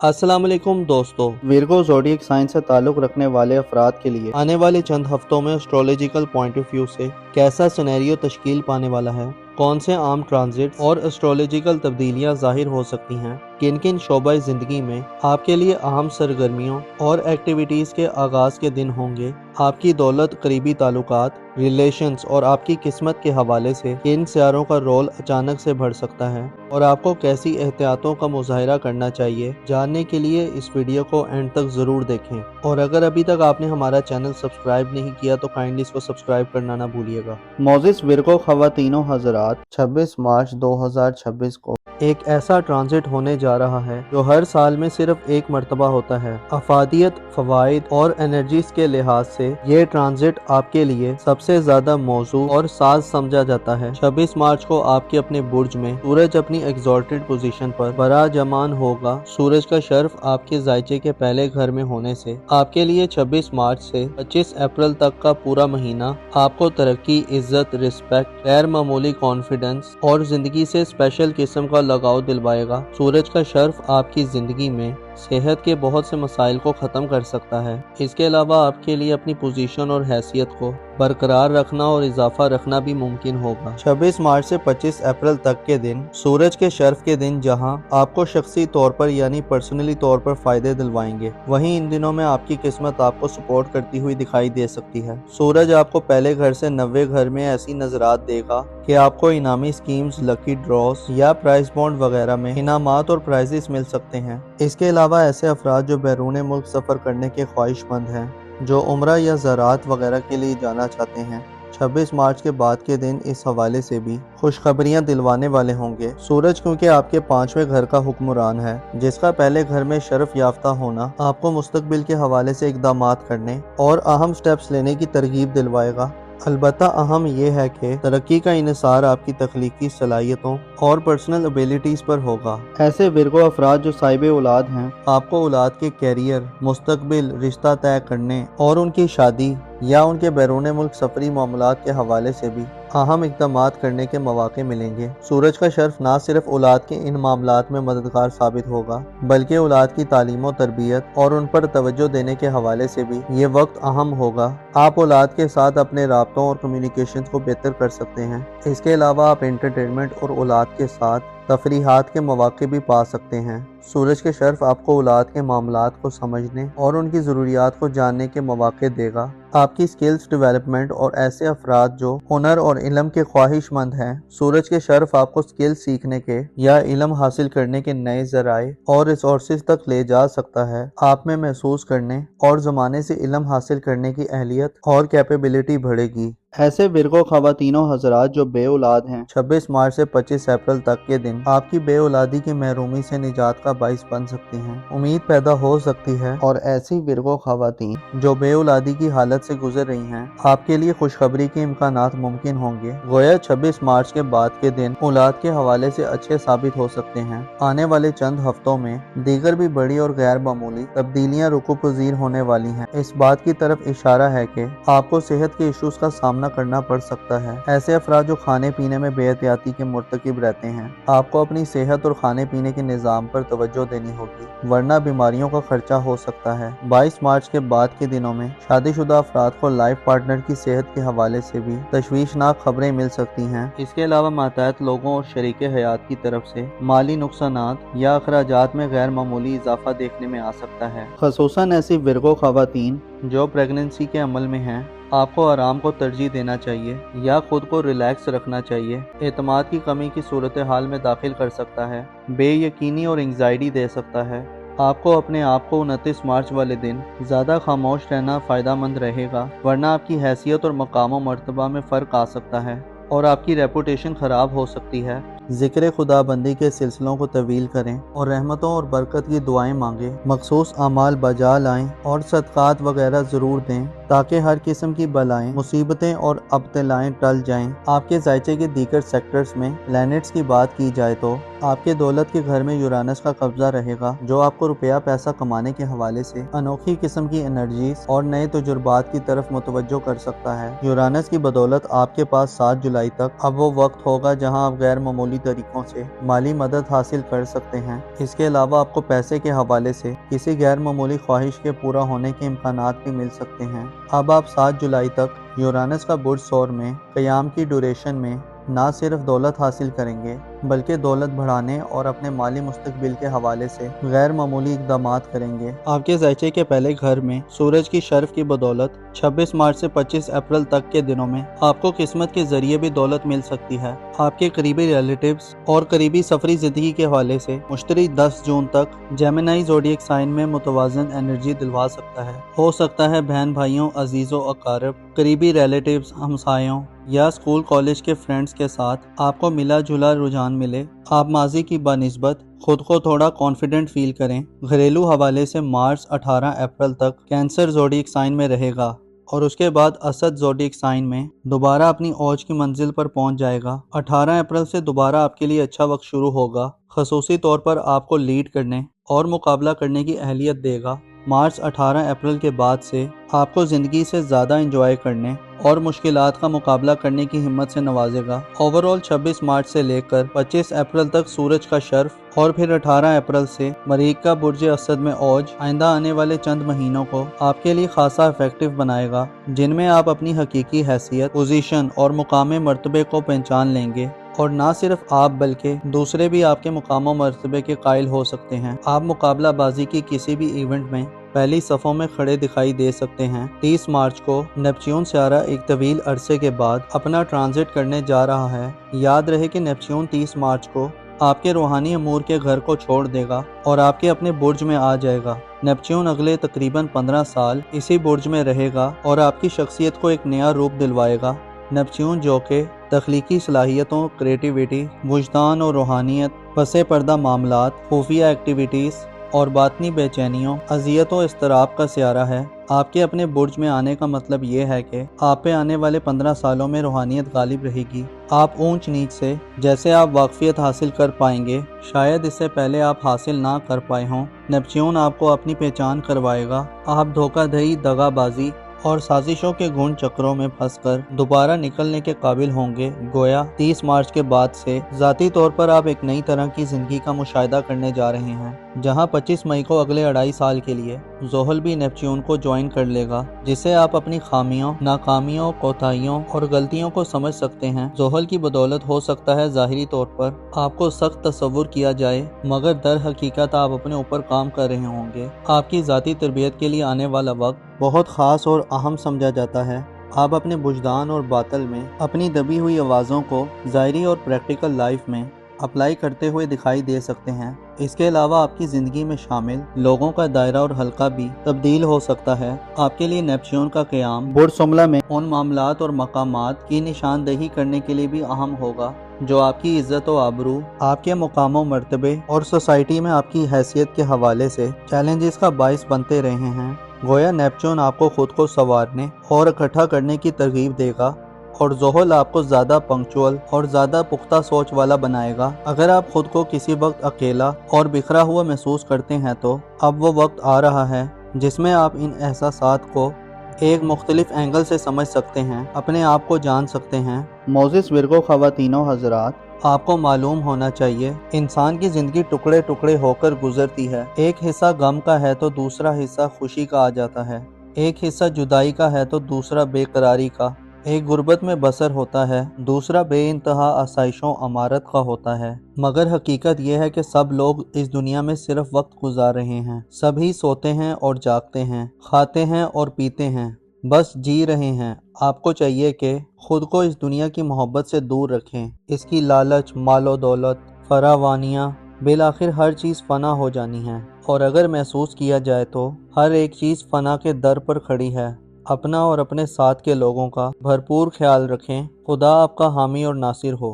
अस्सलाम वालेकुम दोस्तों। विर्गो ज़ोडिएक साइन से ताल्लुक़ रखने वाले अफराद के लिए आने वाले चंद हफ्तों में एस्ट्रोलॉजिकल पॉइंट ऑफ व्यू से कैसा सिनेरियो तश्कील पाने वाला है, कौन से आम ट्रांजिट्स और एस्ट्रोलॉजिकल तब्दीलियां ज़ाहिर हो सकती हैं, किन किन शोबा ज़िंदगी में आपके लिए अहम सरगर्मियों और एक्टिविटीज़ के आगाज़ के दिन होंगे, आपकी दौलत, करीबी ताल्लुकात, रिलेशंस और आपकी किस्मत के हवाले से किन सियारों का रोल अचानक से बढ़ सकता है और आपको कैसी एहतियातों का मुजाहिरा करना चाहिए। जानने के लिए इस वीडियो को एंड तक ज़रूर देखें और अगर अभी तक आपने हमारा चैनल सब्सक्राइब नहीं किया तो काइंडली इसको सब्सक्राइब करना ना भूलिएगा। मोजिस विर्गो ख़वातीनो हज़रात, 26 मार्च 2026 को एक ऐसा ट्रांजिट होने जा रहा है जो हर साल में सिर्फ एक मर्तबा होता है। अफादियत, फवाइद और एनर्जीज के लिहाज से ये ट्रांजिट आपके लिए सबसे ज्यादा मौजू और साज समझा जाता है। 26 मार्च को आपके अपने बुर्ज में सूरज अपनी एग्जॉल्टेड पोजीशन पर बराजमान होगा। सूरज का शर्फ आपके जायचे के पहले घर में होने से आपके लिए 26 मार्च से 25 अप्रैल तक का पूरा महीना आपको तरक्की, इज्जत, रिस्पेक्ट, गैर मामूली कॉन्फिडेंस और जिंदगी से स्पेशल किस्म का लगाव दिलवाएगा। सूरज का शर्फ आपकी जिंदगी में सेहत के बहुत से मसाइल को ख़त्म कर सकता है। इसके अलावा आपके लिए अपनी पोजीशन और हैसियत को बरकरार रखना और इजाफा रखना भी मुमकिन होगा। 26 मार्च से 25 अप्रैल तक के दिन सूरज के शर्फ के दिन जहां आपको शख्सी तौर पर यानी पर्सनली तौर पर फायदे दिलवाएंगे, वहीं इन दिनों में आपकी किस्मत आपको सपोर्ट करती हुई दिखाई दे सकती है। सूरज आपको पहले घर से 90 घर में ऐसी नजरात देगा कि आपको इनामी स्कीम्स, लकी ड्रॉस या प्राइस बॉन्ड वगैरह में इनामात और प्राइजेस मिल सकते हैं। इसके अलावा ऐसे अफराद जो बैरून मुल्क सफ़र करने के ख्वाहिशमंद हैं, जो उम्रा या ज़राअत वगैरह के लिए जाना चाहते हैं, 26 मार्च के बाद के दिन इस हवाले से भी खुशखबरियां दिलवाने वाले होंगे। सूरज क्योंकि आपके 5वें घर का हुक्मरान है, जिसका पहले घर में शरफ याफ्ता होना आपको मुस्तकबिल के हवाले से इक़दामात करने और अहम स्टेप्स लेने की तरगीब दिलवाएगा। अलबत्ता अहम यह है कि तरक्की का इन्हिसार आपकी तख्लीकी सलाहियतों और पर्सनल एबिलिटीज़ पर होगा। ऐसे विर्गो अफराद जो साहिब औलाद हैं, आपको औलाद के कैरियर, मुस्तकबिल, रिश्ता तय करने और उनकी शादी या उनके बैरून मुल्क सफरी मामलात के हवाले से भी अहम इक़दामात करने के मौके मिलेंगे। सूरज का शर्फ ना सिर्फ औलाद के इन मामलात में मददगार साबित होगा, बल्कि औलाद की तालीम और तरबियत और उन पर तवज्जो देने के हवाले से भी ये वक्त अहम होगा। आप औलाद के साथ अपने राब्तों और कम्युनिकेशन को बेहतर कर सकते हैं। इसके अलावा आप एंटरटेनमेंट और औलाद के साथ तफरीहात के मौके भी पा सकते हैं। सूरज के शर्फ आपको औलाद के मामलात को समझने और उनकी ज़रूरियात को जानने के मौके देगा। आपकी स्किल्स डेवलपमेंट और ऐसे अफराद जो हुनर और इल्म के ख्वाहिशमंद हैं, सूरज के शर्फ आपको स्किल सीखने के या इल्म हासिल करने के नए ज़राए और रिसोर्सेज तक ले जा सकता है। आप में महसूस करने और ज़माने से इल्म हासिल करने की अहलियत और कैपेबिलिटी बढ़ेगी। ऐसे विर्गो ख़वातीनो हज़रात जो बे औलाद हैं, 26 मार्च से 25 अप्रैल तक के दिन आपकी बे औलादी की महरूमी से निजात का बाइस बन सकती हैं। उम्मीद पैदा हो सकती है और ऐसी विर्गो ख़वातीन जो बे औलादी की हालत से गुजर रही हैं, आपके लिए खुशखबरी के इम्कानात मुमकिन होंगे। गोया 26 मार्च के बाद के दिन औलाद के हवाले से अच्छे साबित हो सकते हैं। आने वाले चंद हफ्तों में दीगर भी बड़ी और गैर मामूली तब्दीलियाँ रुकू पजीर होने वाली हैं। इस बात की तरफ इशारा है कि आपको सेहत के इशूज का सामना करना पड़ सकता है। ऐसे अफराद जो खाने पीने में बेहतियाती के मुर्तकिब रहते हैं, आपको अपनी सेहत और खाने पीने के निज़ाम पर तवज्जो देनी होगी, वरना बीमारियों का खर्चा हो सकता है। 22 मार्च के बाद के दिनों में शादीशुदा अफराद को लाइफ पार्टनर की सेहत के हवाले से भी तशवीशनाक खबरें मिल सकती हैं। इसके अलावा मातहत लोगों और शरीके हयात की तरफ से माली नुकसानात या अखराजात में गैर मामूली इजाफा देखने में आ सकता है। खसूसन ऐसी विर्गो ख़वातीन जो प्रेगनेंसी के अमल में हैं, आपको आराम को तरजीह देना चाहिए या खुद को रिलैक्स रखना चाहिए। एतमाद की कमी की सूरत हाल में दाखिल कर सकता है, बेयकीनी और एंग्जाइटी दे सकता है। आपको अपने आप को 29 मार्च वाले दिन ज़्यादा खामोश रहना फ़ायदा मंद रहेगा, वरना आपकी हैसियत और मकाम मर्तबा में फ़र्क आ सकता है और आपकी रेपुटेशन ख़राब हो सकती है। ज़िक्र खुदाबंदी के सिलसिलों को तवील करें और रहमतों और बरकत की दुआएं मांगें। मखसूस अमाल बजा लाएं और सदक़ात वगैरह ज़रूर दें تاکہ ہر قسم کی بلائیں، مصیبتیں اور ابتلائیں ٹل جائیں۔ آپ کے ذائچے کے دیگر سیکٹرز میں پلینٹس کی بات کی جائے تو آپ کے دولت کے گھر میں یورانس کا قبضہ رہے گا، جو آپ کو روپیہ پیسہ کمانے کے حوالے سے انوکھی قسم کی انرجیز اور نئے تجربات کی طرف متوجہ کر سکتا ہے۔ یورانس کی بدولت آپ کے پاس 7 جولائی تک اب وہ وقت ہوگا جہاں آپ غیر معمولی طریقوں سے مالی مدد حاصل کر سکتے ہیں۔ اس کے علاوہ آپ کو پیسے کے حوالے سے کسی غیر معمولی خواہش کے پورا ہونے کے امکانات بھی مل سکتے ہیں۔ اب آپ 7 جولائی تک یورانس کا برج ثور میں قیام کی ڈیوریشن میں نہ صرف دولت حاصل کریں گے بلکہ دولت بڑھانے اور اپنے مالی مستقبل کے حوالے سے غیر معمولی اقدامات کریں گے۔ آپ کے ذائچے کے پہلے گھر میں سورج کی شرف کی بدولت 26 مارچ سے 25 اپریل تک کے دنوں میں آپ کو قسمت کے ذریعے بھی دولت مل سکتی ہے۔ آپ کے قریبی ریلیٹیوز اور قریبی سفری زندگی کے حوالے سے مشتری 10 جون تک جیمنائی زوڈیک سائن میں متوازن انرجی دلوا سکتا ہے۔ ہو سکتا ہے بہن بھائیوں، عزیزوں، اقارب، قریبی ریلیٹیوز، ہمسایوں یا اسکول کالج کے فرینڈز کے ساتھ آپ کو ملا جلا رجحان ملے۔ آپ ماضی کی بنسبت خود کو تھوڑا کانفیڈنٹ فیل کریں۔ گھریلو حوالے سے مارچ 18 اپریل تک کینسر زوڈیک سائن میں رہے گا اور اس کے بعد اسد زوڈیک سائن میں دوبارہ اپنی اوج کی منزل پر پہنچ جائے گا۔ 18 اپریل سے دوبارہ آپ کے لیے اچھا وقت شروع ہوگا، خصوصی طور پر آپ کو لیڈ کرنے اور مقابلہ کرنے کی اہلیت دے گا۔ مارچ 18 اپریل کے بعد سے آپ کو زندگی سے زیادہ انجوائے کرنے اور مشکلات کا مقابلہ کرنے کی ہمت سے نوازے گا۔ اوورال 26 مارچ سے لے کر 25 اپریل تک سورج کا شرف اور پھر 18 اپریل سے مریخ کا برج اسد میں اوج آئندہ آنے والے چند مہینوں کو آپ کے لیے خاصا افیکٹو بنائے گا، جن میں آپ اپنی حقیقی حیثیت، پوزیشن اور مقام مرتبے کو پہچان لیں گے، اور نہ صرف آپ بلکہ دوسرے بھی آپ کے مقام و مرتبے کے قائل ہو سکتے ہیں۔ آپ مقابلہ بازی کی کسی بھی ایونٹ میں پہلی صفوں میں کھڑے دکھائی دے سکتے ہیں۔ 30 مارچ کو نیپچون سیارہ ایک طویل عرصے کے بعد اپنا ٹرانزٹ کرنے جا رہا ہے۔ یاد رہے کہ نیپچون 30 مارچ کو آپ کے روحانی امور کے گھر کو چھوڑ دے گا اور آپ کے اپنے برج میں آ جائے گا۔ نیپچون اگلے تقریباً 15 سال اسی برج میں رہے گا اور آپ کی شخصیت کو ایک نیا روپ دلوائے گا۔ نیپچون جو کہ تخلیقی صلاحیتوں، کریٹیویٹی، وجدان اور روحانیت، پس پردہ معاملات، خفیہ ایکٹیویٹیز اور باطنی بے چینیوں، اذیت و اضطراب کا سیارہ ہے، آپ کے اپنے برج میں آنے کا مطلب یہ ہے کہ آپ پہ آنے والے 15 سالوں میں روحانیت غالب رہے گی۔ آپ اونچ نیچ سے جیسے آپ واقفیت حاصل کر پائیں گے، شاید اس سے پہلے آپ حاصل نہ کر پائے ہوں۔ نیپچون آپ کو اپنی پہچان کروائے گا۔ آپ دھوکہ دہی، دغا بازی اور سازشوں کے گھن چکروں میں پھنس کر دوبارہ نکلنے کے قابل ہوں گے۔ گویا 30 مارچ کے بعد سے ذاتی طور پر آپ ایک نئی طرح کی زندگی کا مشاہدہ کرنے جا رہے ہیں، جہاں 25 مئی کو اگلے 2.5 سال کے لیے زحل بھی نیپچون کو جوائن کر لے گا، جسے آپ اپنی خامیوں، ناکامیوں، کوتاہیوں اور غلطیوں کو سمجھ سکتے ہیں۔ زحل کی بدولت ہو سکتا ہے ظاہری طور پر آپ کو سخت تصور کیا جائے، مگر در حقیقت آپ اپنے اوپر کام کر رہے ہوں گے۔ آپ کی ذاتی تربیت کے لیے آنے والا وقت بہت خاص اور اہم سمجھا جاتا ہے۔ آپ اپنے وجدان اور باطن میں اپنی دبی ہوئی آوازوں کو ظاہری اور پریکٹیکل لائف میں اپلائی کرتے ہوئے دکھائی دے سکتے ہیں۔ اس کے علاوہ آپ کی زندگی میں شامل لوگوں کا دائرہ اور حلقہ بھی تبدیل ہو سکتا ہے۔ آپ کے لیے نیپچون کا قیام برج سملہ میں ان معاملات اور مقامات کی نشاندہی کرنے کے لیے بھی اہم ہوگا جو آپ کی عزت و آبرو، آپ کے مقام و مرتبے اور سوسائٹی میں آپ کی حیثیت کے حوالے سے چیلنجز کا باعث بنتے رہے ہیں۔ گویا نیپچون آپ کو خود کو سنوارنے اور اکٹھا کرنے کی ترغیب دے گا، اور زحل آپ کو زیادہ پنکچوئل اور زیادہ پختہ سوچ والا بنائے گا۔ اگر آپ خود کو کسی وقت اکیلا اور بکھرا ہوا محسوس کرتے ہیں تو اب وہ وقت آ رہا ہے جس میں آپ ان احساسات کو ایک مختلف اینگل سے سمجھ سکتے ہیں، اپنے آپ کو جان سکتے ہیں۔ معزز ورگو خواتین و حضرات، آپ کو معلوم ہونا چاہیے انسان کی زندگی ٹکڑے ٹکڑے ہو کر گزرتی ہے۔ ایک حصہ غم کا ہے تو دوسرا حصہ خوشی کا آ جاتا ہے، ایک حصہ جدائی کا ہے تو دوسرا بے قراری کا، ایک غربت میں بسر ہوتا ہے، دوسرا بے انتہا آسائشوں و امارت کا ہوتا ہے۔ مگر حقیقت یہ ہے کہ سب لوگ اس دنیا میں صرف وقت گزار رہے ہیں، سبھی سوتے ہیں اور جاگتے ہیں، کھاتے ہیں اور پیتے ہیں، بس جی رہے ہیں۔ آپ کو چاہیے کہ خود کو اس دنیا کی محبت سے دور رکھیں، اس کی لالچ، مال و دولت، فراوانیاں، بالآخر ہر چیز فنا ہو جانی ہے، اور اگر محسوس کیا جائے تو ہر ایک چیز فنا کے در پر کھڑی ہے۔ اپنا اور اپنے ساتھ کے لوگوں کا بھرپور خیال رکھیں۔ خدا آپ کا حامی اور ناصر ہو۔